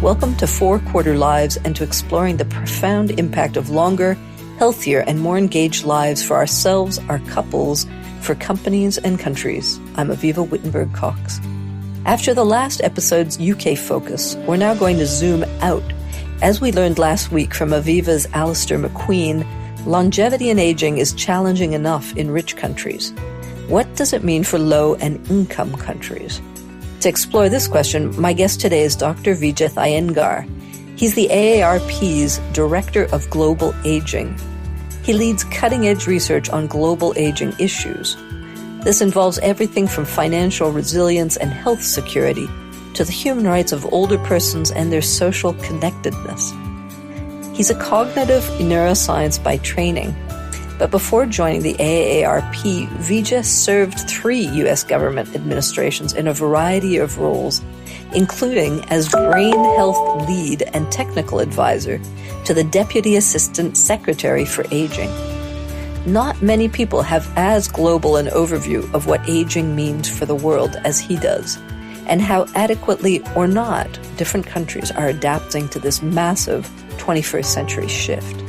Welcome to 4 Quarter Lives and to exploring the profound impact of longer, healthier, and more engaged lives for ourselves, our couples, for companies and countries. I'm Avivah Wittenberg-Cox. After the last episode's UK focus, we're now going to zoom out. As we learned last week from Avivah's Alistair McQueen, longevity and aging is challenging enough in rich countries. What does it mean for low and income countries? To explore this question, my guest today is Dr. Vijeth Iyengar. He's the AARP's Director of Global Aging. He leads cutting-edge research on global aging issues. This involves everything from financial resilience and health security to the human rights of older persons and their social connectedness. He's a cognitive neuroscience by training. But before joining the AARP, Vijeth served 3 U.S. government administrations in a variety of roles, including as Brain Health Lead and Technical Advisor to the Deputy Assistant Secretary for Aging. Not many people have as global an overview of what aging means for the world as he does, and how adequately or not different countries are adapting to this massive 21st century shift.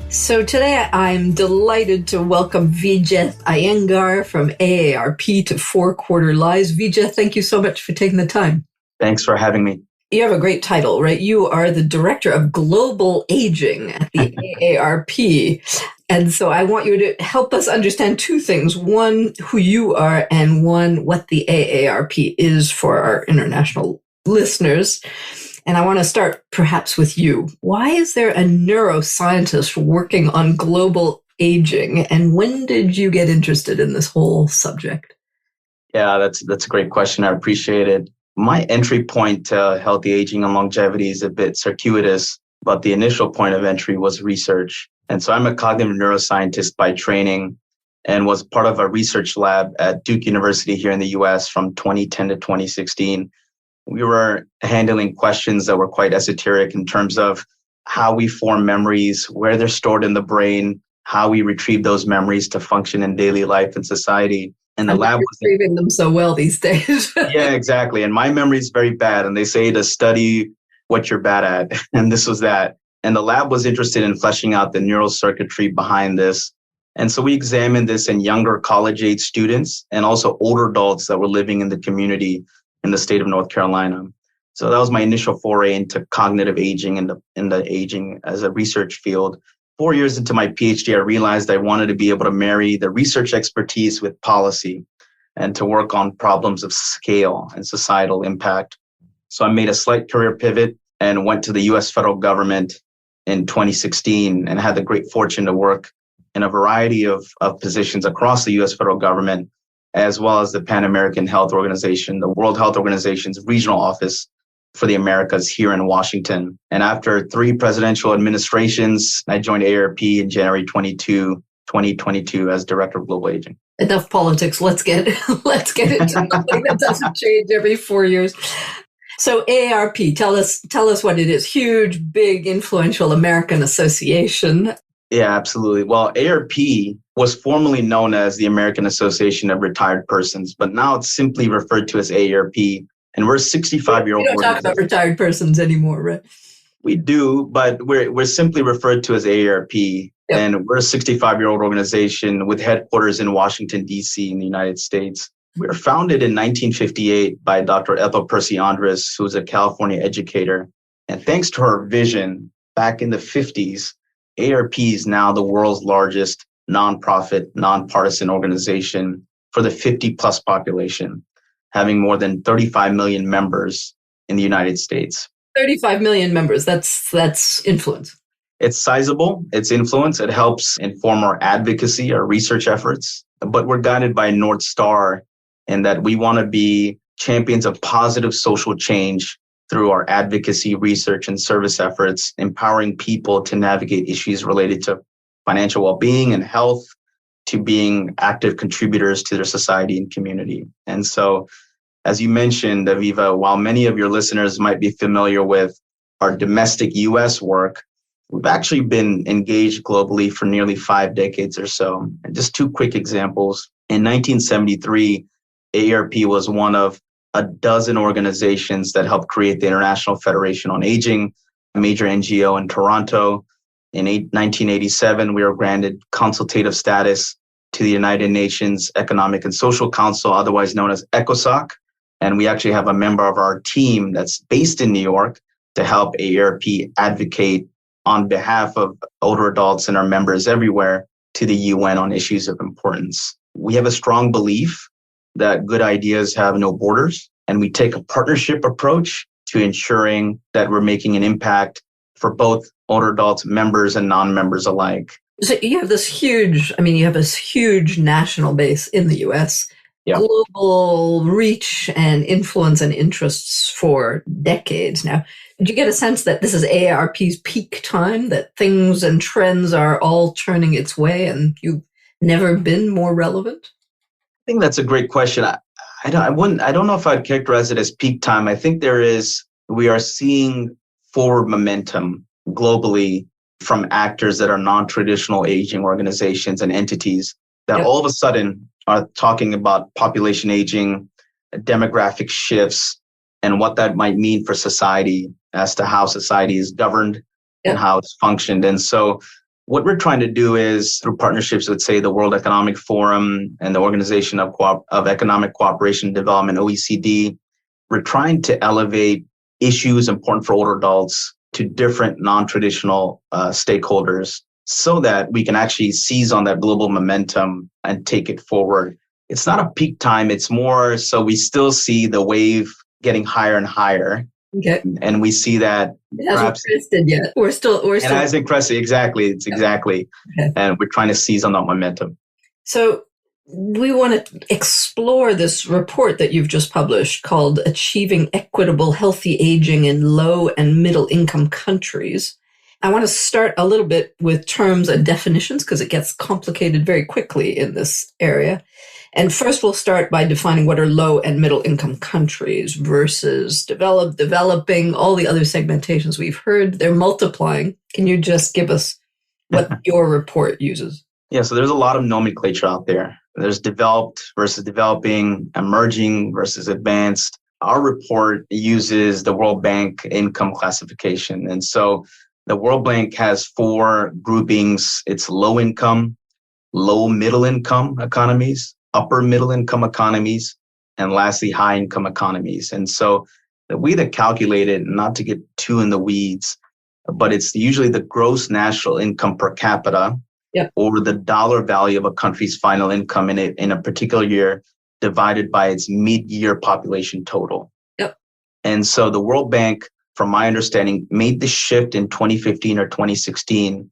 So today I'm delighted to welcome Vijeth Iyengar from AARP to 4 Quarter Lives. Vijeth, thank you so much for taking the time. Thanks for having me. You have a great title, right? You are the Director of Global Aging at the AARP. And so I want you to help us understand 2 things. One, who you are, and one, what the AARP is for our international listeners. And I want to start perhaps with you. Why is there a neuroscientist working on global aging? And when did you get interested in this whole subject? Yeah, that's a great question. I appreciate it. My entry point to healthy aging and longevity is a bit circuitous, but the initial point of entry was research. And so I'm a cognitive neuroscientist by training and was part of a research lab at Duke University here in the US from 2010 to 2016. We were handling questions that were quite esoteric in terms of how we form memories, where they're stored in the brain, how we retrieve those memories to function in daily life and society. And the lab was retrieving them so well these days. Yeah, exactly. And my memory is very bad. And they say to study what you're bad at. And this was that. And the lab was interested in fleshing out the neural circuitry behind this. And so we examined this in younger college-age students and also older adults that were living in the community in the state of North Carolina. So that was my initial foray into cognitive aging and the aging as a research field. 4 years into my PhD, I realized I wanted to be able to marry the research expertise with policy and to work on problems of scale and societal impact. So I made a slight career pivot and went to the US federal government in 2016 and had the great fortune to work in a variety of positions across the US federal government, as well as the Pan American Health Organization, the World Health Organization's regional office for the Americas here in Washington. And after 3 presidential administrations, I joined AARP in January 2022 as Director of Global Aging. Enough politics. Let's get into something that doesn't change every 4 years. So AARP, tell us what it is. Huge, big, influential American association. Yeah, absolutely. Well, AARP was formerly known as the American Association of Retired Persons, but now it's simply referred to as AARP. And we're a 65-year-old. We don't talk about retired persons anymore, right? We do, but we're simply referred to as AARP. Yep. And we're a 65-year-old organization with headquarters in Washington, D.C. in the United States. We were founded in 1958 by Dr. Ethel Percy Andrus, who's a California educator. And thanks to her vision back in the 50s, AARP is now the world's largest nonprofit, nonpartisan organization for the 50-plus population, having more than 35 million members in the United States. 35 million members, that's influence. It's sizable, it's influence. It helps inform our advocacy, our research efforts. But we're guided by a North Star in that we want to be champions of positive social change through our advocacy, research, and service efforts, empowering people to navigate issues related to financial well-being and health, to being active contributors to their society and community. And so, as you mentioned, Avivah, while many of your listeners might be familiar with our domestic U.S. work, we've actually been engaged globally for nearly 5 decades or so. And just 2 quick examples. In 1973, AARP was one of a dozen organizations that helped create the International Federation on Aging, a major NGO in Toronto. In 1987, we were granted consultative status to the United Nations Economic and Social Council, otherwise known as ECOSOC. And we actually have a member of our team that's based in New York to help AARP advocate on behalf of older adults and our members everywhere to the UN on issues of importance. We have a strong belief that good ideas have no borders, and we take a partnership approach to ensuring that we're making an impact for both older adults, members, and non-members alike. So you have this huge national base in the US, Yep. Global reach and influence and interests for decades now. Did you get a sense that this is AARP's peak time, that things and trends are all turning its way and you've never been more relevant? I think that's a great question. I don't know if I'd characterize it as peak time. I think we are seeing forward momentum globally from actors that are non-traditional aging organizations and entities that all of a sudden are talking about population aging, demographic shifts, and what that might mean for society as to how society is governed and how it's functioned. And so what we're trying to do is, through partnerships with, say, the World Economic Forum and the Organization of Economic Cooperation and Development, OECD, we're trying to elevate issues important for older adults to different non-traditional stakeholders so that we can actually seize on that global momentum and take it forward. It's not a peak time. It's more so we still see the wave getting higher and higher. Okay. And we see that it hasn't crested yet. We're still. It hasn't crested. Exactly. It's exactly. Okay. And we're trying to seize on that momentum. So we want to explore this report that you've just published called Achieving Equitable Healthy Aging in Low and Middle Income Countries. I want to start a little bit with terms and definitions because it gets complicated very quickly in this area. And first, we'll start by defining what are low and middle income countries versus developing, all the other segmentations we've heard. They're multiplying. Can you just give us what your report uses? Yeah, so there's a lot of nomenclature out there. There's developed versus developing, emerging versus advanced. Our report uses the World Bank income classification. And so the World Bank has 4 groupings. It's low income, low middle income economies, upper middle income economies, and lastly, high income economies. And so the way to calculate it, not to get too in the weeds, but it's usually the gross national income per capita over the dollar value of a country's final income in a particular year divided by its mid-year population total. Yep. And so the World Bank, from my understanding, made the shift in 2015 or 2016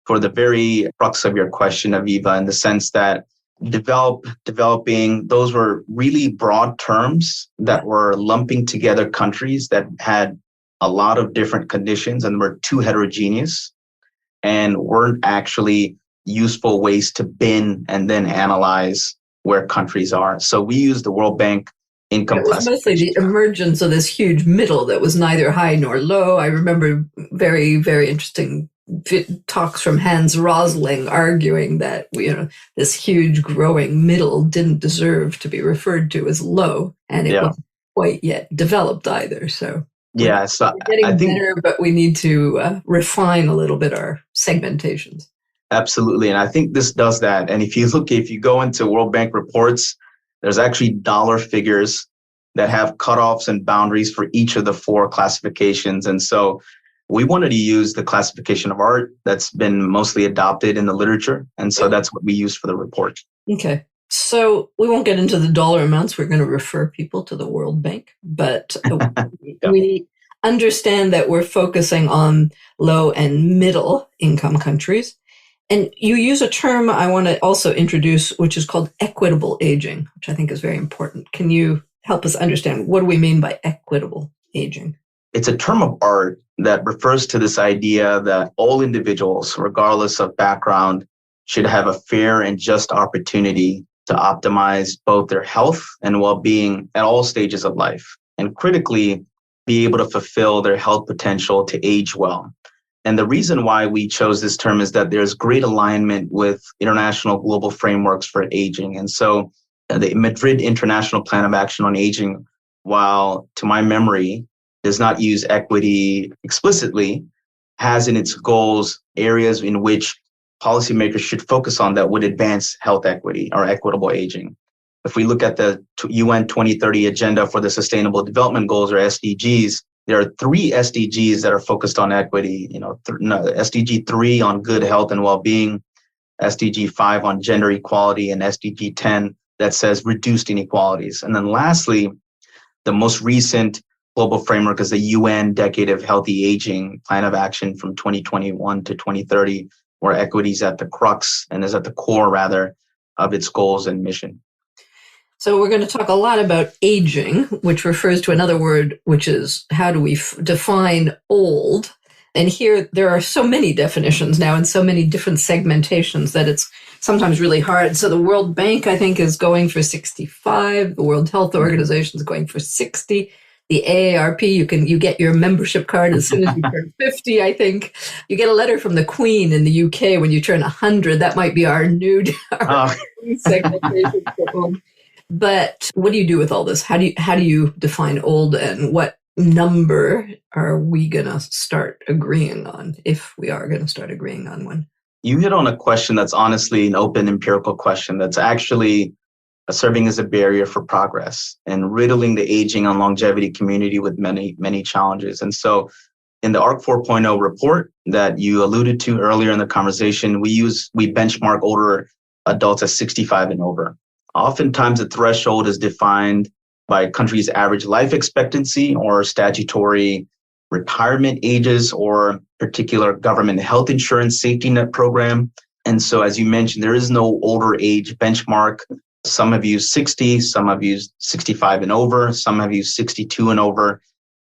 for the very crux of your question, Avivah, in the sense that developing, those were really broad terms that were lumping together countries that had a lot of different conditions and were too heterogeneous and weren't actually useful ways to bin and then analyze where countries are. So we use the World Bank income classification. It was mostly the emergence of this huge middle that was neither high nor low. I remember very, very interesting talks from Hans Rosling arguing that this huge growing middle didn't deserve to be referred to as low, and it wasn't quite yet developed either. So so we're getting better, but we need to refine a little bit our segmentations. Absolutely, and I think this does that. And if you go into World Bank reports, there's actually dollar figures that have cutoffs and boundaries for each of the 4 classifications, and so we wanted to use the classification of art that's been mostly adopted in the literature. And so that's what we use for the report. Okay. So we won't get into the dollar amounts. We're going to refer people to the World Bank, but we understand that we're focusing on low and middle income countries. And you use a term I want to also introduce, which is called equitable aging, which I think is very important. Can you help us understand what do we mean by equitable aging? It's a term of art that refers to this idea that all individuals, regardless of background, should have a fair and just opportunity to optimize both their health and well-being at all stages of life, and critically, be able to fulfill their health potential to age well. And the reason why we chose this term is that there's great alignment with international global frameworks for aging. And so the Madrid International Plan of Action on Aging while to my memory does not use equity explicitly, has in its goals areas in which policymakers should focus on that would advance health equity or equitable aging. If we look at the UN 2030 Agenda for the Sustainable Development Goals, or SDGs, there are 3 SDGs that are focused on equity. SDG 3 on good health and well-being, SDG 5 on gender equality, and SDG 10 that says reduced inequalities. And then lastly, the most recent global framework is the UN Decade of Healthy Aging Plan of Action from 2021 to 2030, where equity is at the crux and is at the core, rather, of its goals and mission. So we're going to talk a lot about aging, which refers to another word, which is how do we define old? And here there are so many definitions now and so many different segmentations that it's sometimes really hard. So the World Bank, I think, is going for 65. The World Health Organization is going for 60. The AARP, you get your membership card as soon as you turn 50, I think. You get a letter from the Queen in the UK when you turn 100. That might be our new segmentation for old. But what do you do with all this? How do you define old, and what number are we going to start agreeing on, if we are going to start agreeing on one? You hit on a question that's honestly an open empirical question that's actually serving as a barrier for progress and riddling the aging and longevity community with many, many challenges. And so in the ARC 4.0 report that you alluded to earlier in the conversation, we benchmark older adults as 65 and over. Oftentimes, the threshold is defined by a country's average life expectancy or statutory retirement ages or particular government health insurance safety net program. And so, as you mentioned, there is no older age benchmark. Some have used 60, some have used 65 and over, some have used 62 and over.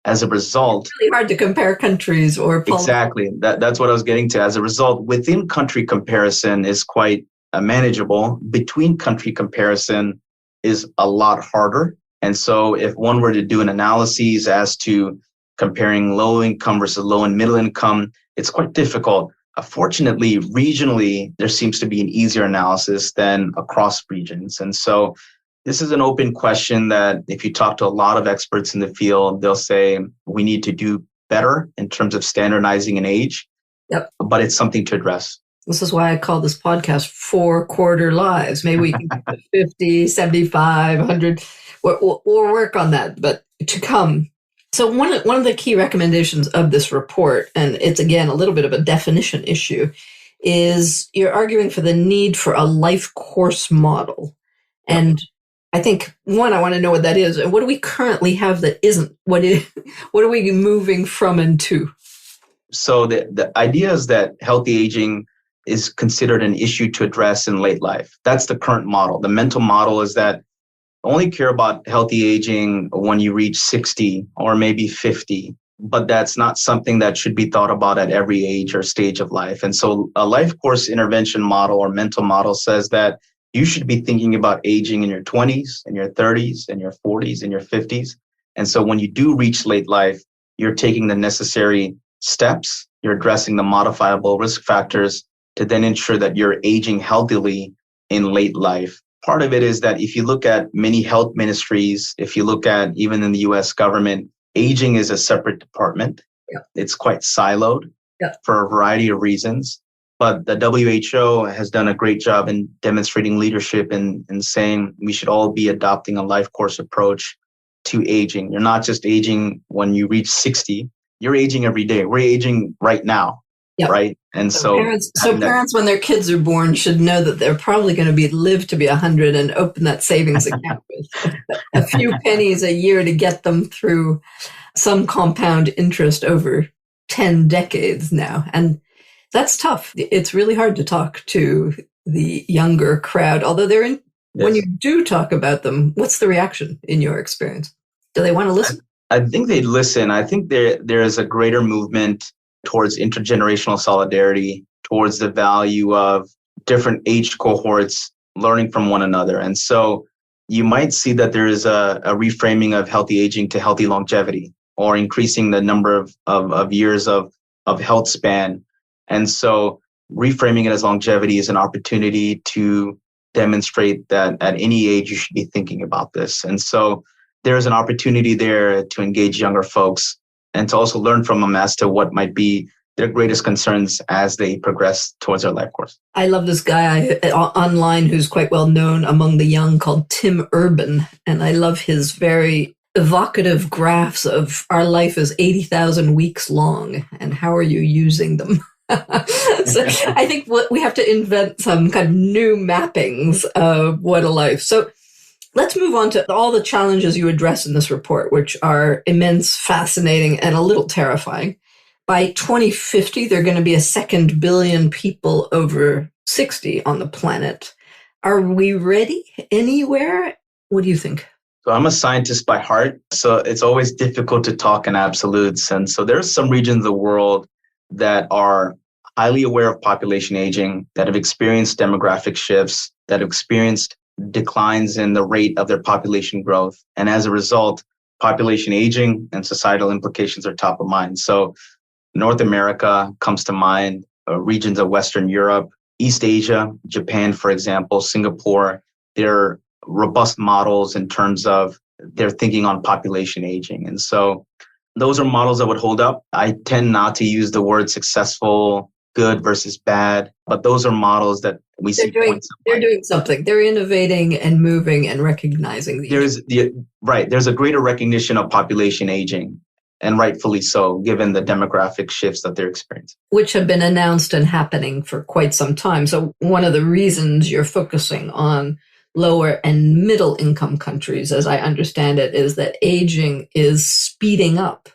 As a result, it's really hard to compare countries or policies. Exactly. That's what I was getting to. As a result, within country comparison is quite manageable. Between country comparison is a lot harder. And so if one were to do an analysis as to comparing low income versus low and middle income, it's quite difficult. Fortunately, regionally, there seems to be an easier analysis than across regions. And so this is an open question that if you talk to a lot of experts in the field, they'll say we need to do better in terms of standardizing an age. Yep. But it's something to address. This is why I call this podcast 4 Quarter Lives. Maybe we can get to 50, 75, 100. We'll work on that, but to come. So one of the key recommendations of this report, and it's again a little bit of a definition issue, is you're arguing for the need for a life course model. And I think, one, I want to know what that is. And what do we currently have that isn't? What are we moving from and to? So the idea is that healthy aging is considered an issue to address in late life. That's the current model. The mental model is that only care about healthy aging when you reach 60 or maybe 50, but that's not something that should be thought about at every age or stage of life. And so a life course intervention model or mental model says that you should be thinking about aging in your 20s, in your 30s, in your 40s, in your 50s. And so when you do reach late life, you're taking the necessary steps, you're addressing the modifiable risk factors to then ensure that you're aging healthily in late life. Part of it is that if you look at many health ministries, if you look at even in the US government, aging is a separate department. Yeah. It's quite siloed for a variety of reasons. But the WHO has done a great job in demonstrating leadership in saying we should all be adopting a life course approach to aging. You're not just aging when you reach 60, you're aging every day. We're aging right now. Yep. Right. And so parents, when their kids are born, should know that they're probably going to live to be 100 and open that savings account with a few pennies a year to get them through some compound interest over 10 decades now. And that's tough. It's really hard to talk to the younger crowd, although when you do talk about them, what's the reaction in your experience? Do they want to listen? I think they listen. I think there is a greater movement towards intergenerational solidarity, towards the value of different age cohorts learning from one another. And so you might see that there is a reframing of healthy aging to healthy longevity, or increasing the number of years of health span. And so reframing it as longevity is an opportunity to demonstrate that at any age you should be thinking about this. And so there's an opportunity there to engage younger folks and to also learn from them as to what might be their greatest concerns as they progress towards their life course. I love this guy online who's quite well known among the young called Tim Urban. And I love his very evocative graphs of our life is 80,000 weeks long and how are you using them? So I think we have to invent some kind of new mappings of what a life. So let's move on to all the challenges you address in this report, which are immense, fascinating, and a little terrifying. By 2050, there are going to be a 2 billion people over 60 on the planet. Are we ready anywhere? What do you think? So I'm a scientist by heart, so it's always difficult to talk in absolutes. And so there are some regions of the world that are highly aware of population aging, that have experienced demographic shifts, that have experienced declines in the rate of their population growth. And as a result, population aging and societal implications are top of mind. So North America comes to mind, regions of Western Europe, East Asia, Japan, for example, Singapore. They're robust models in terms of their thinking on population aging. And so those are models that would hold up. I tend not to use the word successful, good versus bad, but those are models that we see. They're doing something. They're innovating and moving and recognizing. There's a greater recognition of population aging. And rightfully so, given the demographic shifts that they're experiencing. Which have been announced and happening for quite some time. So one of the reasons you're focusing on lower and middle income countries, as I understand it, is that aging is speeding up.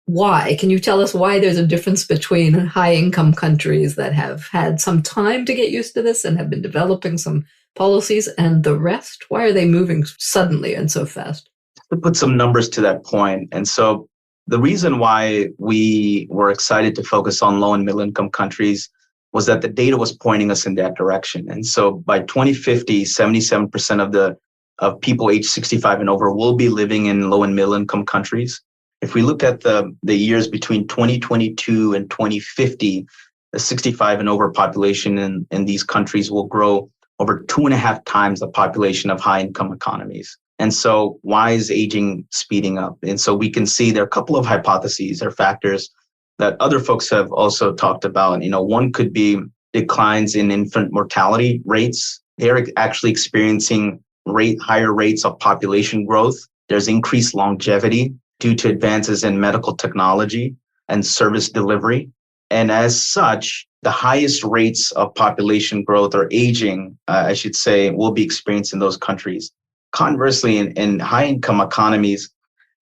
Why? Can you tell us why there's a difference between high income countries that have had some time to get used to this and have been developing some policies and the rest? Why are they moving suddenly and so fast? To put some numbers to that point. And so the reason why we were excited to focus on low and middle income countries was that the data was pointing us in that direction. And so by 2050, 77% of people age 65 and over will be living in low and middle income countries. If we look at the years between 2022 and 2050, the 65 and over population in these countries will grow over 2.5 times the population of high income economies. And so why is aging speeding up? And so we can see there are a couple of hypotheses or factors that other folks have also talked about. One could be declines in infant mortality rates. They're actually experiencing higher rates of population growth. There's increased longevity due to advances in medical technology and service delivery. And as such, the highest rates of population growth or aging, I should say, will be experienced in those countries. Conversely, in high-income economies,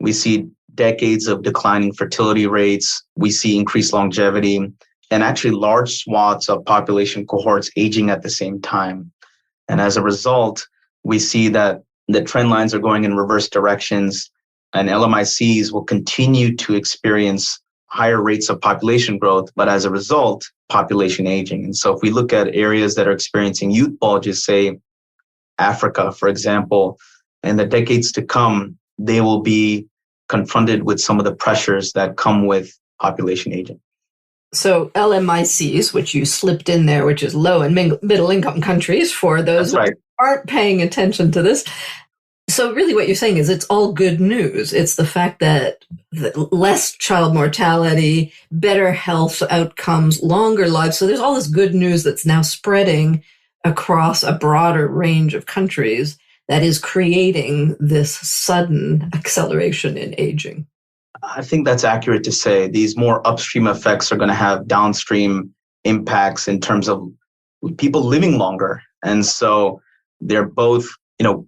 we see decades of declining fertility rates. We see increased longevity and actually large swaths of population cohorts aging at the same time. And as a result, we see that the trend lines are going in reverse directions, and LMICs will continue to experience higher rates of population growth, but as a result, population aging. And so if we look at areas that are experiencing youth bulges, say Africa, for example, in the decades to come, they will be confronted with some of the pressures that come with population aging. So LMICs, which you slipped in there, which is low and middle income countries for those who aren't paying attention to this. So really what you're saying is it's all good news. It's the fact that less child mortality, better health outcomes, longer lives. So there's all this good news that's now spreading across a broader range of countries that is creating this sudden acceleration in aging. I think that's accurate to say. These more upstream effects are going to have downstream impacts in terms of people living longer. And so they're both,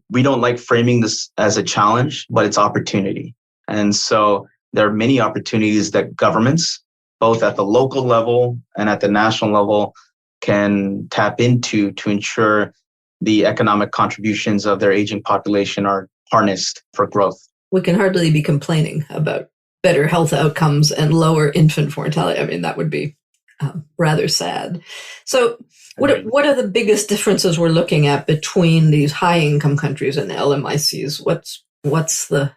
we don't like framing this as a challenge, but it's opportunity. And so there are many opportunities that governments, both at the local level and at the national level, can tap into to ensure the economic contributions of their aging population are harnessed for growth. We can hardly be complaining about better health outcomes and lower infant mortality. I mean, that would be rather sad. So what are the biggest differences we're looking at between these high-income countries and the LMICs? What's the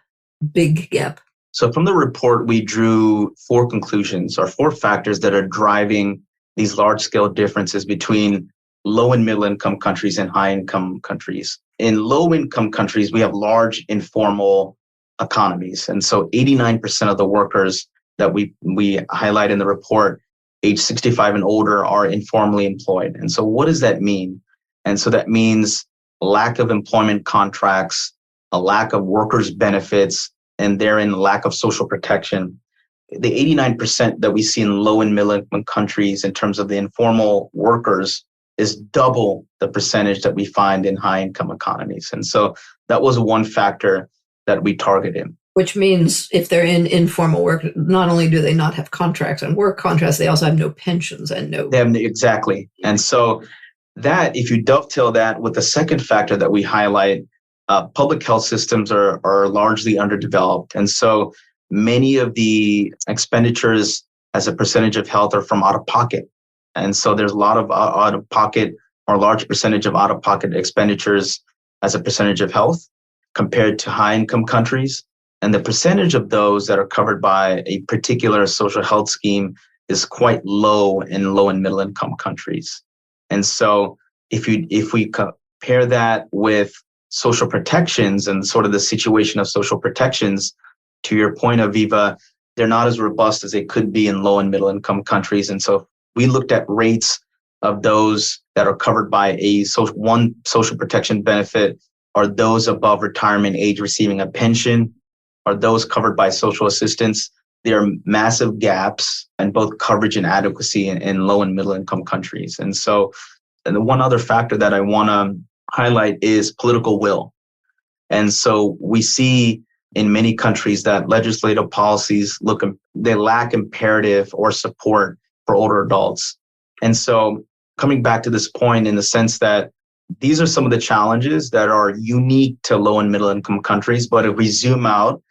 big gap? So from the report, we drew 4 conclusions or 4 factors that are driving these large-scale differences between low and middle-income countries and high-income countries. In low-income countries, we have large informal economies. And so 89% of the workers that we highlight in the report, age 65 and older, are informally employed. And so what does that mean? And so that means lack of employment contracts, a lack of workers' benefits, and therein lack of social protection. The 89% that we see in low and middle income countries in terms of the informal workers is double the percentage that we find in high income economies. And so that was one factor that we targeted. Which means if they're in informal work, not only do they not have contracts and work contracts, they also have no pensions and no... Exactly. And so that, if you dovetail that with the second factor that we highlight, public health systems are largely underdeveloped. And so many of the expenditures as a percentage of health are from out of pocket. And so there's a lot of out of pocket or large percentage of out of pocket expenditures as a percentage of health compared to high income countries. And the percentage of those that are covered by a particular social health scheme is quite low in low and middle income countries. And so if we compare that with social protections and sort of the situation of social protections, to your point, Avivah, they're not as robust as they could be in low and middle income countries. And so we looked at rates of those that are covered by one social protection benefit, are those above retirement age receiving a pension, are those covered by social assistance. There are massive gaps in both coverage and adequacy in low and middle income countries. And the one other factor that I want to highlight is political will. And so we see in many countries that legislative policies they lack imperative or support for older adults. And so coming back to this point in the sense that these are some of the challenges that are unique to low and middle income countries. But if we zoom out,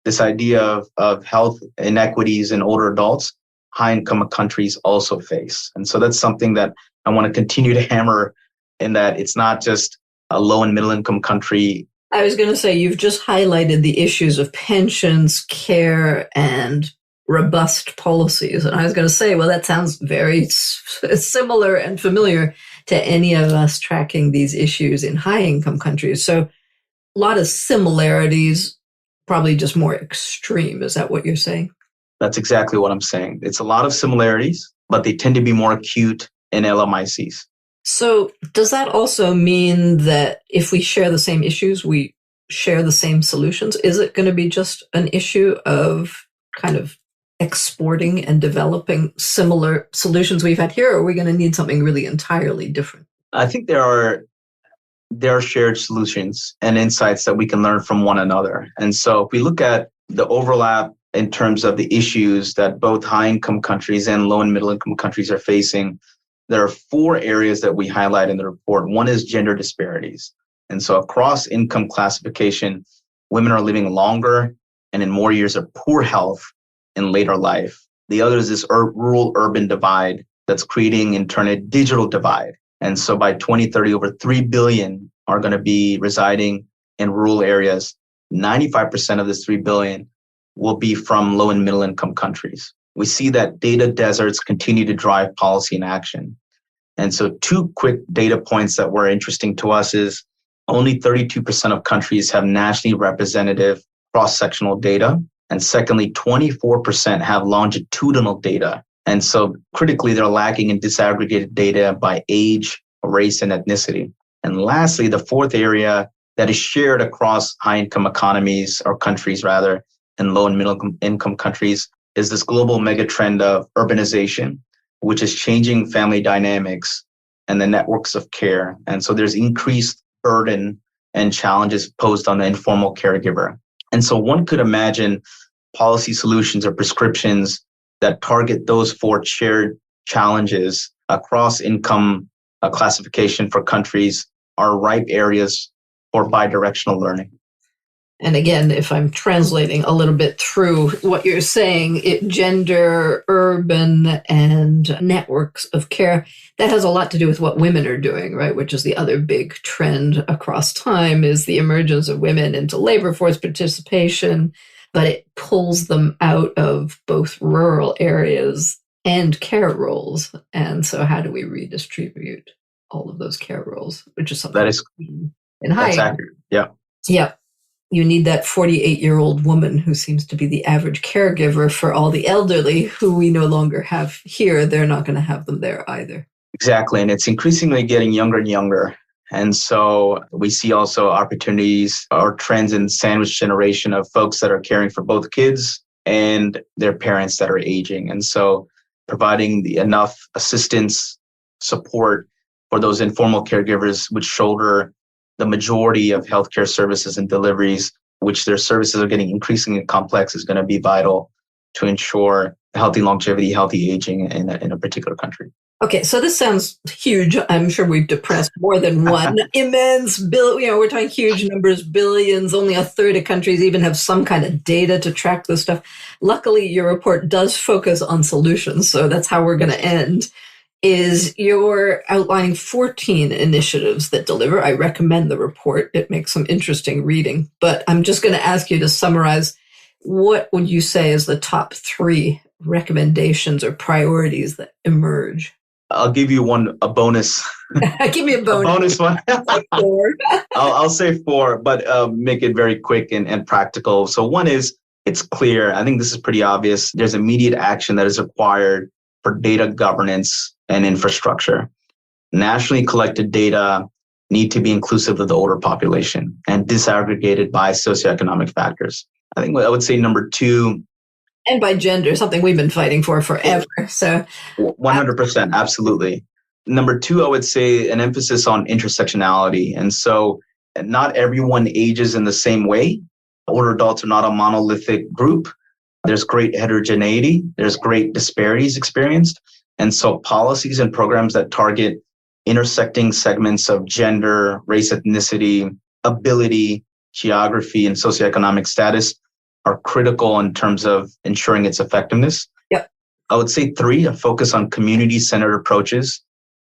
this idea of health inequities in older adults, high income countries also face. And so that's something that I want to continue to hammer, in that it's not just a low and middle income country. I was going to say, you've just highlighted the issues of pensions, care, and robust policies. And I was going to say, well, that sounds very similar and familiar to any of us tracking these issues in high income countries. So a lot of similarities, probably just more extreme. Is that what you're saying? That's exactly what I'm saying. It's a lot of similarities, but they tend to be more acute in LMICs. So does that also mean that if we share the same issues, we share the same solutions? Is it going to be just an issue of kind of exporting and developing similar solutions we've had here, or are we going to need something really entirely different? I think there are shared solutions and insights that we can learn from one another. And so if we look at the overlap in terms of the issues that both high income countries and low and middle income countries are facing, there are 4 areas that we highlight in the report. One is gender disparities. And so across income classification, women are living longer and in more years of poor health in later life. The other is this rural-urban divide that's creating, in turn, a digital divide. And so by 2030, over 3 billion are going to be residing in rural areas. 95% of this 3 billion will be from low and middle income countries. We see that data deserts continue to drive policy and action. And so 2 quick data points that were interesting to us is only 32% of countries have nationally representative cross-sectional data. And secondly, 24% have longitudinal data. And so critically, they're lacking in disaggregated data by age, race, and ethnicity. And lastly, the 4th area that is shared across high-income economies, or countries rather, and low and middle income countries, is this global megatrend of urbanization, which is changing family dynamics and the networks of care. And so there's increased burden and challenges posed on the informal caregiver. And so one could imagine policy solutions or prescriptions that target those 4 shared challenges across income classification for countries are ripe areas for bidirectional learning. And again, if I'm translating a little bit through what you're saying, gender, urban, and networks of care, that has a lot to do with what women are doing, right? Which is the other big trend across time, is the emergence of women into labor force participation, but it pulls them out of both rural areas and care roles. And so how do we redistribute all of those care roles, which is something that is in high. That's accurate. Yeah. Yeah. you need that 48-year-old woman who seems to be the average caregiver for all the elderly who we no longer have here. They're not going to have them there either. Exactly. And it's increasingly getting younger and younger. And so we see also opportunities or trends in sandwich generation of folks that are caring for both kids and their parents that are aging. And so providing enough assistance, support for those informal caregivers which shoulder the majority of healthcare services and deliveries, which their services are getting increasingly complex, is going to be vital to ensure healthy longevity, healthy aging in a particular country. Okay, so this sounds huge. I'm sure we've depressed more than one. Immense we're talking huge numbers, billions. Only a third of countries even have some kind of data to track this stuff. Luckily, your report does focus on solutions, so that's how we're going to end. Is you're outlining 14 initiatives that deliver. I recommend the report. It makes some interesting reading. But I'm just going to ask you to summarize, what would you say is the top 3 recommendations or priorities that emerge? I'll give you a bonus. Give me a bonus. A bonus one. 4. I'll say 4, but make it very quick and practical. So one is, it's clear. I think this is pretty obvious. There's immediate action that is required for data governance and infrastructure. Nationally collected data need to be inclusive of the older population and disaggregated by socioeconomic factors. I think I would say number 2. And by gender, something we've been fighting for forever. So 100%, absolutely. Number 2, I would say an emphasis on intersectionality. And so not everyone ages in the same way. Older adults are not a monolithic group. There's great heterogeneity. There's great disparities experienced. And so policies and programs that target intersecting segments of gender, race, ethnicity, ability, geography, and socioeconomic status are critical in terms of ensuring its effectiveness. Yep. I would say 3, a focus on community-centered approaches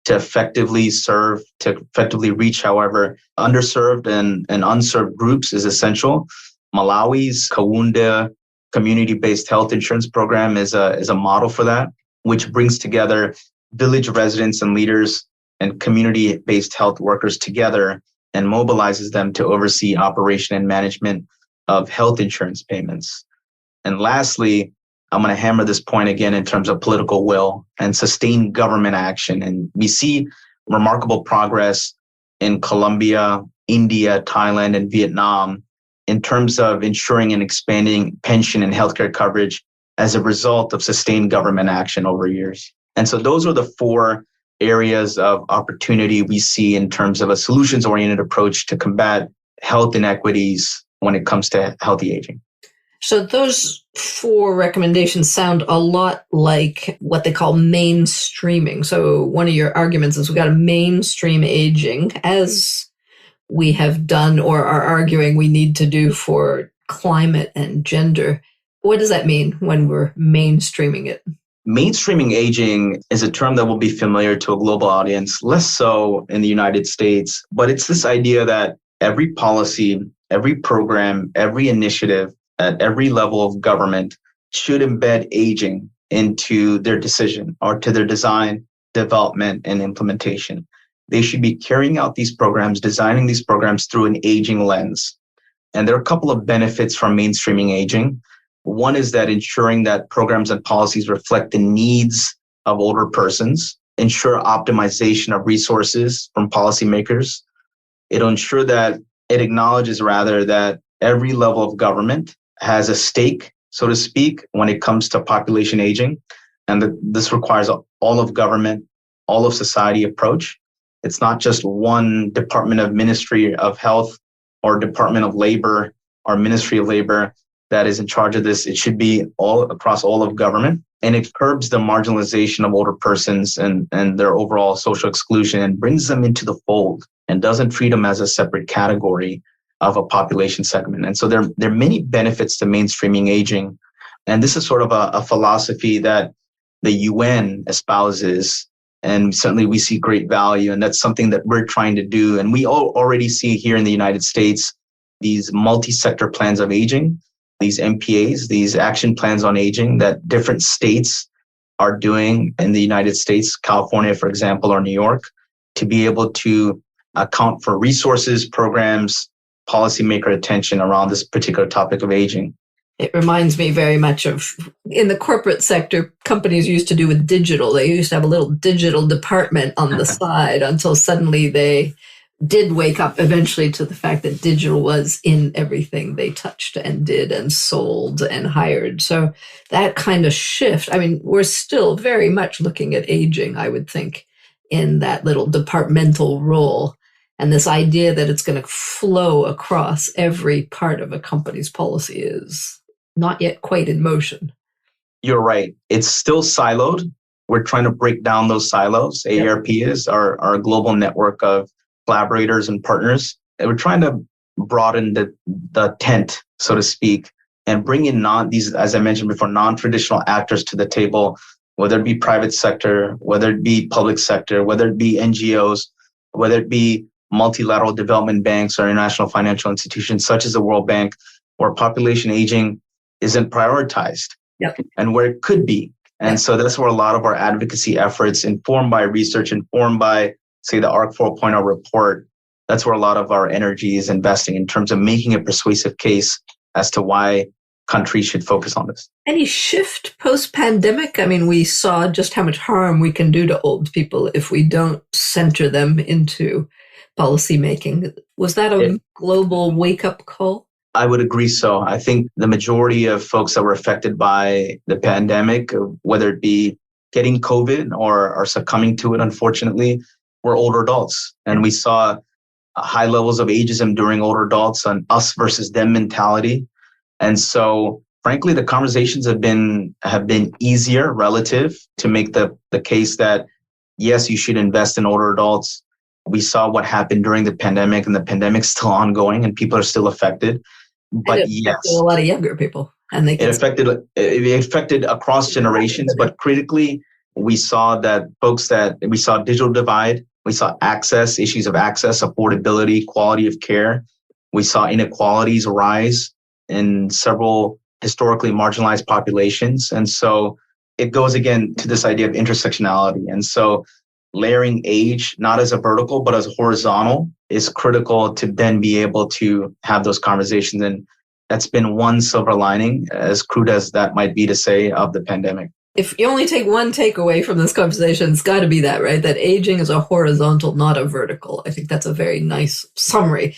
to effectively serve, to effectively reach, however, underserved and unserved groups is essential. Malawi's Kaunda community-based health insurance program is a model for that, which brings together village residents and leaders and community-based health workers together and mobilizes them to oversee operation and management of health insurance payments. And lastly, I'm going to hammer this point again in terms of political will and sustained government action. And we see remarkable progress in Colombia, India, Thailand, and Vietnam in terms of ensuring and expanding pension and healthcare coverage as a result of sustained government action over years. And so those are the 4 areas of opportunity we see in terms of a solutions-oriented approach to combat health inequities when it comes to healthy aging. So those 4 recommendations sound a lot like what they call mainstreaming. So one of your arguments is we've got to mainstream aging, as we have done or are arguing we need to do for climate and gender. What does that mean when we're mainstreaming it? Mainstreaming aging is a term that will be familiar to a global audience, less so in the United States. But it's this idea that every policy, every program, every initiative at every level of government should embed aging into their decision or to their design, development, and implementation. They should be carrying out these programs, designing these programs through an aging lens. And there are a couple of benefits from mainstreaming aging. One is that ensuring that programs and policies reflect the needs of older persons, ensure optimization of resources from policymakers. It'll ensure that it acknowledges rather that every level of government has a stake, so to speak, when it comes to population aging. And this requires all of government, all of society approach. It's not just one Department of Ministry of Health or Department of Labor or Ministry of Labor that is in charge of this. It should be all across all of government. And it curbs the marginalization of older persons and their overall social exclusion and brings them into the fold and doesn't treat them as a separate category of a population segment. And so there are many benefits to mainstreaming aging. And this is sort of a philosophy that the UN espouses. And certainly we see great value. And that's something that we're trying to do. And we already see here in the United States, these multi-sector plans of aging, these MPAs, these action plans on aging that different states are doing in the United States, California, for example, or New York, to be able to account for resources, programs, policymaker attention around this particular topic of aging. It reminds me very much of in the corporate sector, companies used to do with digital. They used to have a little digital department on the side until suddenly they did wake up eventually to the fact that digital was in everything they touched and did and sold and hired. So that kind of shift, I mean, we're still very much looking at aging, I would think, in that little departmental role. And this idea that it's going to flow across every part of a company's policy is not yet quite in motion. You're right. It's still siloed. We're trying to break down those silos. AARP is our global network of collaborators and partners. And we're trying to broaden the tent, so to speak, and bring in these, as I mentioned before, non-traditional actors to the table, whether it be private sector, whether it be public sector, whether it be NGOs, whether it be multilateral development banks or international financial institutions such as the World Bank, where population aging isn't prioritized and where it could be. And so that's where a lot of our advocacy efforts, informed by research, informed by, say, the ARC 4.0 report, that's where a lot of our energy is investing in terms of making a persuasive case as to why countries should focus on this. Any shift post-pandemic? I mean, we saw just how much harm we can do to old people if we don't center them into policymaking. Was that a global wake-up call? I would agree so. I think the majority of folks that were affected by the pandemic, whether it be getting COVID or succumbing to it, unfortunately, were older adults. And we saw high levels of ageism during older adults, an us versus them mentality. And so, frankly, the conversations have been easier relative to make the case that, yes, you should invest in older adults. We saw what happened during the pandemic, and the pandemic's still ongoing and people are still affected. But yes, a lot of younger people, and it affected across generations. But critically, we saw digital divide, we saw issues of access, affordability, quality of care. We saw inequalities rise in several historically marginalized populations, and so it goes again to this idea of intersectionality. And so layering age, not as a vertical, but as a horizontal, is critical to then be able to have those conversations. And that's been one silver lining, as crude as that might be to say, of the pandemic. If you only take one takeaway from this conversation, it's got to be that, right? That aging is a horizontal, not a vertical. I think that's a very nice summary.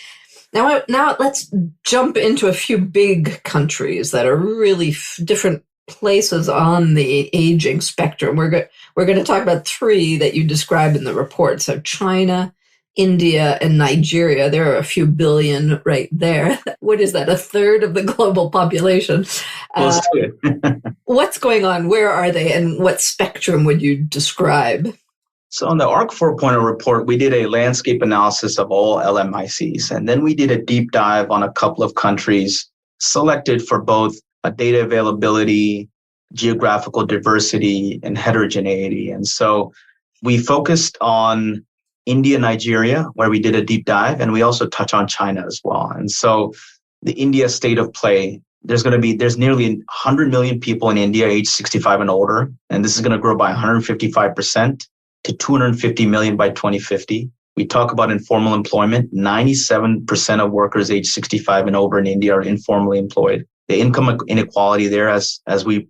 Now let's jump into a few big countries that are really different places on the aging spectrum. We're going to talk about three that you describe in the report. So China, India, and Nigeria. There are a few billion right there. What is that? A third of the global population. Close to it. What's going on? Where are they? And what spectrum would you describe? So on the ARC 4.0 report, we did a landscape analysis of all LMICs. And then we did a deep dive on a couple of countries selected for both data availability, geographical diversity, and heterogeneity. And so we focused on India, Nigeria, where we did a deep dive, and we also touch on China as well. And so the India state of play, there's nearly 100 million people in India aged 65 and older, and this is going to grow by 155% to 250 million by 2050. We talk about informal employment. 97% of workers aged 65 and over in India are informally employed. The income inequality there, as we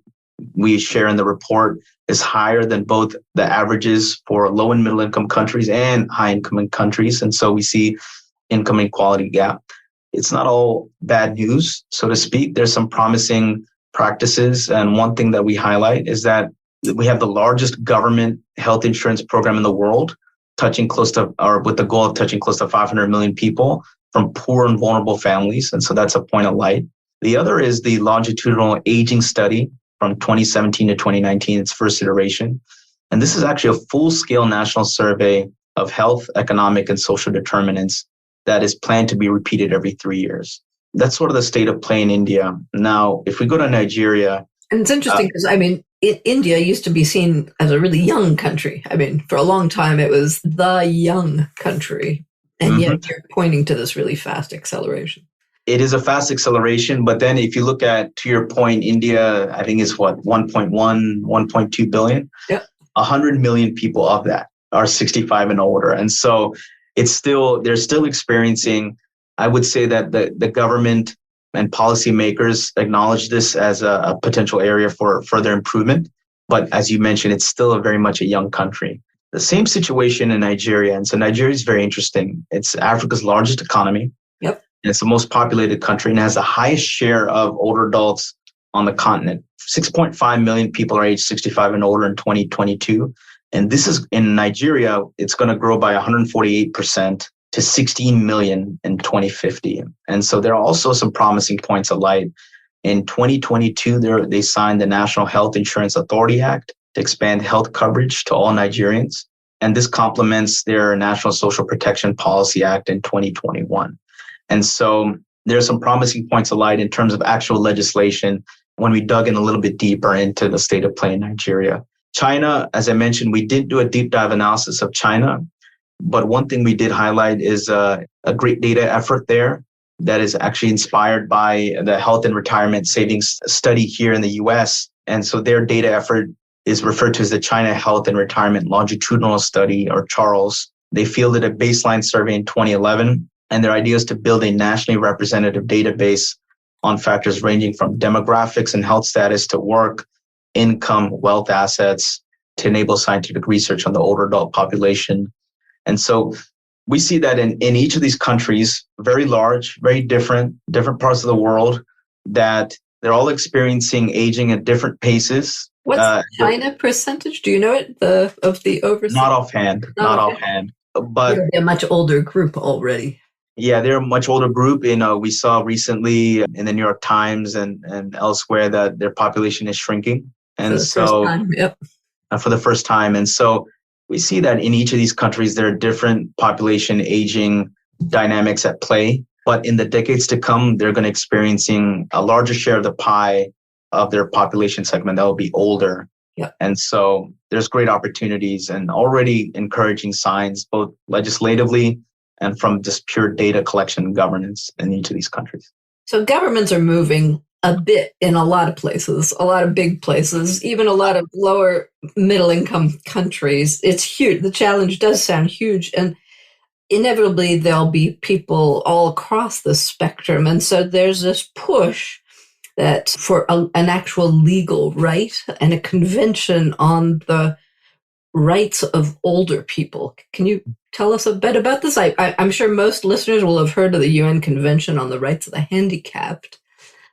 share in the report, is higher than both the averages for low and middle income countries and high income countries. And so we see income inequality gap. It's not all bad news, so to speak. There's some promising practices. And one thing that we highlight is that we have the largest government health insurance program in the world, with the goal of touching close to 500 million people from poor and vulnerable families. And so that's a point of light. The other is the longitudinal aging study from 2017 to 2019, its first iteration. And this is actually a full-scale national survey of health, economic, and social determinants that is planned to be repeated every 3 years. That's sort of the state of play in India. Now, if we go to Nigeria... And it's interesting because, India used to be seen as a really young country. For a long time, it was the young country. And yet you're pointing to this really fast acceleration. It is a fast acceleration, but then if you look at, to your point, India, I think is 1.2 billion. Yeah. 100 million people of that are 65 and older. And so they're still experiencing I would say that the government and policymakers acknowledge this as a potential area for further improvement. But as you mentioned, it's still very much a young country. The same situation in Nigeria. And so Nigeria is very interesting. It's Africa's largest economy. Yep. And it's the most populated country and has the highest share of older adults on the continent. 6.5 million people are age 65 and older in 2022. And this is in Nigeria, it's going to grow by 148% to 16 million in 2050. And so there are also some promising points of light. In 2022, they signed the National Health Insurance Authority Act to expand health coverage to all Nigerians. And this complements their National Social Protection Policy Act in 2021. And so there are some promising points of light in terms of actual legislation when we dug in a little bit deeper into the state of play in Nigeria. China, as I mentioned, we didn't do a deep dive analysis of China, but one thing we did highlight is a great data effort there that is actually inspired by the Health and Retirement Savings Study here in the US. And so their data effort is referred to as the China Health and Retirement Longitudinal Study, or CHARLS. They fielded a baseline survey in 2011, and their idea is to build a nationally representative database on factors ranging from demographics and health status to work, income, wealth assets, to enable scientific research on the older adult population. And so we see that in each of these countries, very large, very different parts of the world, that they're all experiencing aging at different paces. What's China percentage? Do you know it? Of the overseas? Not offhand. But they're a much older group already. Yeah, they're a much older group. We saw recently in the New York Times and elsewhere that their population is shrinking. And for the first time. And so we see that in each of these countries, there are different population aging dynamics at play. But in the decades to come, they're going to experiencing a larger share of the pie of their population segment that will be older. Yeah. And so there's great opportunities and already encouraging signs, both legislatively and from just pure data collection and governance in each of these countries. So governments are moving a bit in a lot of places, a lot of big places, even a lot of lower middle income countries. It's huge. The challenge does sound huge. And inevitably, there'll be people all across the spectrum. And so there's this push that for an actual legal right and a convention on the rights of older people. Can you tell us a bit about this? I'm sure most listeners will have heard of the UN Convention on the Rights of the Handicapped.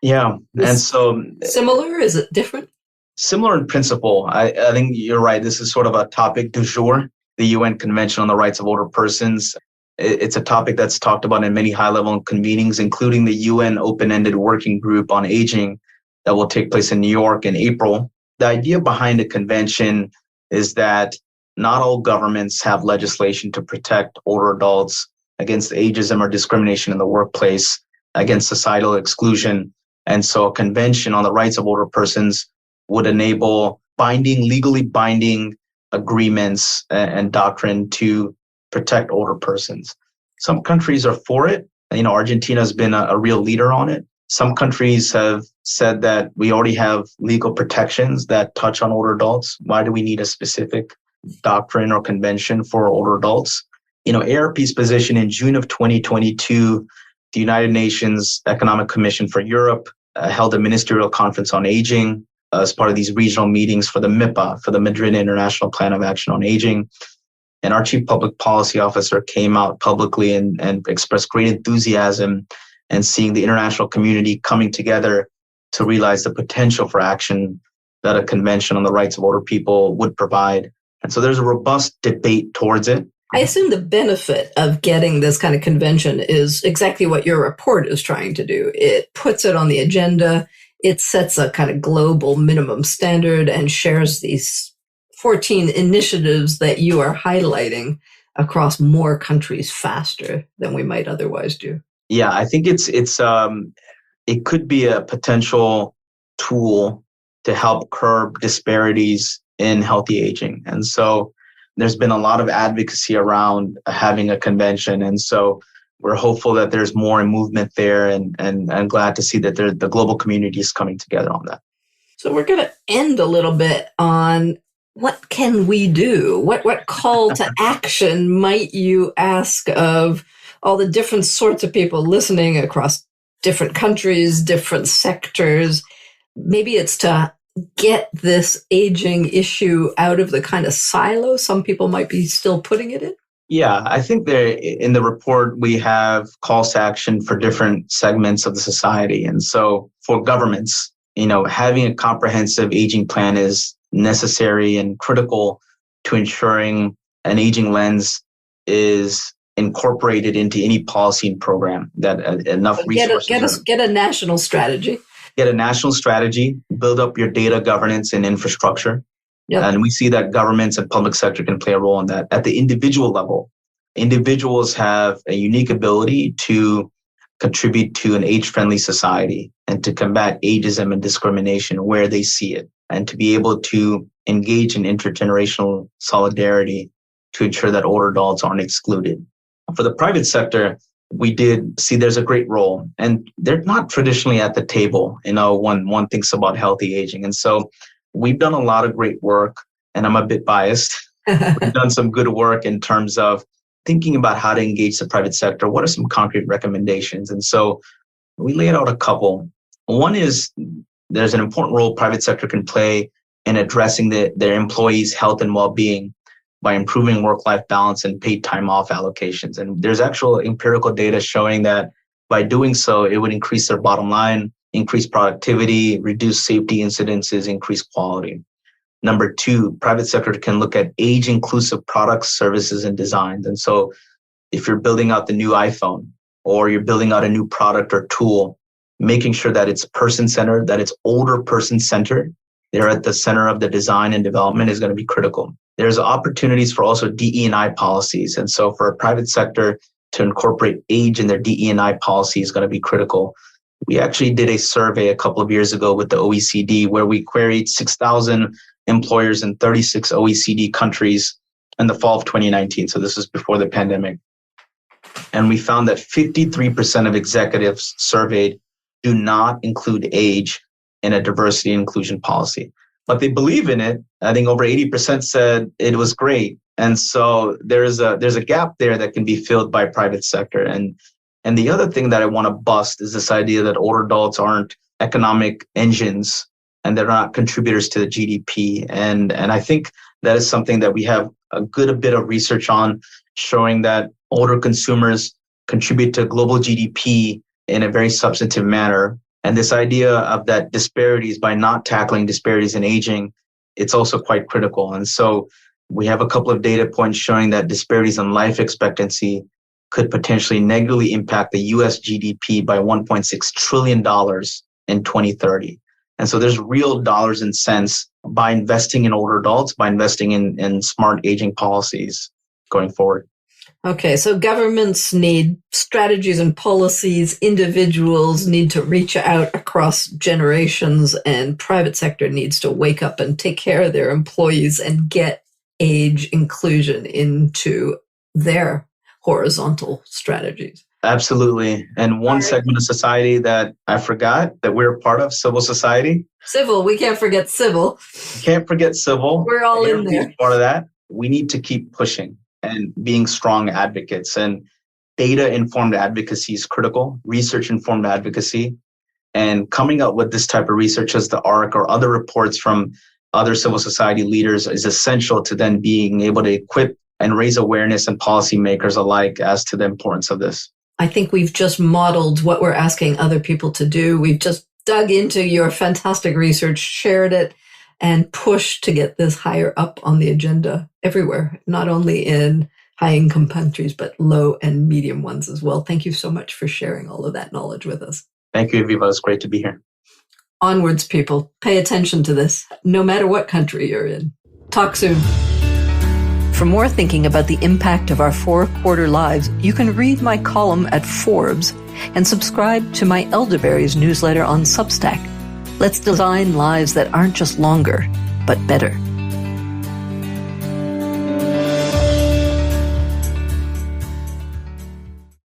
Yeah. And so similar? Is it different? Similar in principle. I think you're right. This is sort of a topic du jour, the UN Convention on the Rights of Older Persons. It's a topic that's talked about in many high-level convenings, including the UN Open-Ended Working Group on Aging that will take place in New York in April. The idea behind the convention is that not all governments have legislation to protect older adults against ageism or discrimination in the workplace, against societal exclusion. And so a convention on the rights of older persons would enable legally binding agreements and doctrine to protect older persons. Some countries are for it. Argentina has been a real leader on it. Some countries have said that we already have legal protections that touch on older adults. Why do we need a specific doctrine or convention for older adults? AARP's position in June of 2022, the United Nations Economic Commission for Europe held a ministerial conference on aging as part of these regional meetings for the MIPA, for the Madrid International Plan of Action on Aging. And our chief public policy officer came out publicly and expressed great enthusiasm and seeing the international community coming together to realize the potential for action that a convention on the rights of older people would provide. And so there's a robust debate towards it. I assume the benefit of getting this kind of convention is exactly what your report is trying to do. It puts it on the agenda. It sets a kind of global minimum standard and shares these 14 initiatives that you are highlighting across more countries faster than we might otherwise do. Yeah, I think it could be a potential tool to help curb disparities in healthy aging. And so there's been a lot of advocacy around having a convention. And so we're hopeful that there's more movement there, and I'm glad to see that the global community is coming together on that. So we're going to end a little bit on what can we do? What call to action might you ask of all the different sorts of people listening across different countries, different sectors. Maybe it's to get this aging issue out of the kind of silo some people might be still putting it in? Yeah, I think there in the report, we have calls to action for different segments of the society. And so for governments, having a comprehensive aging plan is necessary and critical to ensuring an aging lens is incorporated into any policy and program, that enough resources. Get a national strategy. Get a national strategy, build up your data governance and infrastructure. Yep. And we see that governments and public sector can play a role in that. At the individual level, individuals have a unique ability to contribute to an age-friendly society and to combat ageism and discrimination where they see it, and to be able to engage in intergenerational solidarity to ensure that older adults aren't excluded. For the private sector, we did see there's a great role, and they're not traditionally at the table, one thinks about healthy aging. And so we've done a lot of great work, and I'm a bit biased. We've done some good work in terms of thinking about how to engage the private sector. What are some concrete recommendations? And so we laid out a couple. One is there's an important role private sector can play in addressing their employees' health and well-being by improving work-life balance and paid time off allocations. And there's actual empirical data showing that by doing so, it would increase their bottom line, increase productivity, reduce safety incidences, increase quality. Number two, private sector can look at age-inclusive products, services, and designs. And so if you're building out the new iPhone or you're building out a new product or tool, making sure that it's person-centered, that it's older person-centered, they're at the center of the design and development is going to be critical. There's opportunities for also DE&I policies. And so for a private sector to incorporate age in their DE&I policy is going to be critical. We actually did a survey a couple of years ago with the OECD where we queried 6,000 employers in 36 OECD countries in the fall of 2019. So this was before the pandemic. And we found that 53% of executives surveyed do not include age in a diversity and inclusion policy. But they believe in it. I think over 80% said it was great. And so there's a gap there that can be filled by private sector. And the other thing that I want to bust is this idea that older adults aren't economic engines and they're not contributors to the GDP. And I think that is something that we have a bit of research on, showing that older consumers contribute to global GDP in a very substantive manner. And this idea of that disparities, by not tackling disparities in aging, it's also quite critical. And so we have a couple of data points showing that disparities in life expectancy could potentially negatively impact the US GDP by $1.6 trillion in 2030. And so there's real dollars and cents by investing in older adults, by investing in smart aging policies going forward. Okay, so governments need strategies and policies, individuals need to reach out across generations, and private sector needs to wake up and take care of their employees and get age inclusion into their horizontal strategies. Absolutely. And one segment of society that I forgot that we're a part of, civil society. Civil, we can't forget civil. Can't forget civil. We're all in there. Part of that. We need to keep pushing and being strong advocates. And data-informed advocacy is critical, research-informed advocacy. And coming up with this type of research as the ARC or other reports from other civil society leaders is essential to then being able to equip and raise awareness and policymakers alike as to the importance of this. I think we've just modeled what we're asking other people to do. We've just dug into your fantastic research, shared it, and pushed to get this higher up on the agenda everywhere, not only in high-income countries, but low and medium ones as well. Thank you so much for sharing all of that knowledge with us. Thank you, Avivah. It's great to be here. Onwards, people. Pay attention to this, no matter what country you're in. Talk soon. For more thinking about the impact of our four-quarter lives, you can read my column at Forbes and subscribe to my Elderberries newsletter on Substack. Let's design lives that aren't just longer, but better.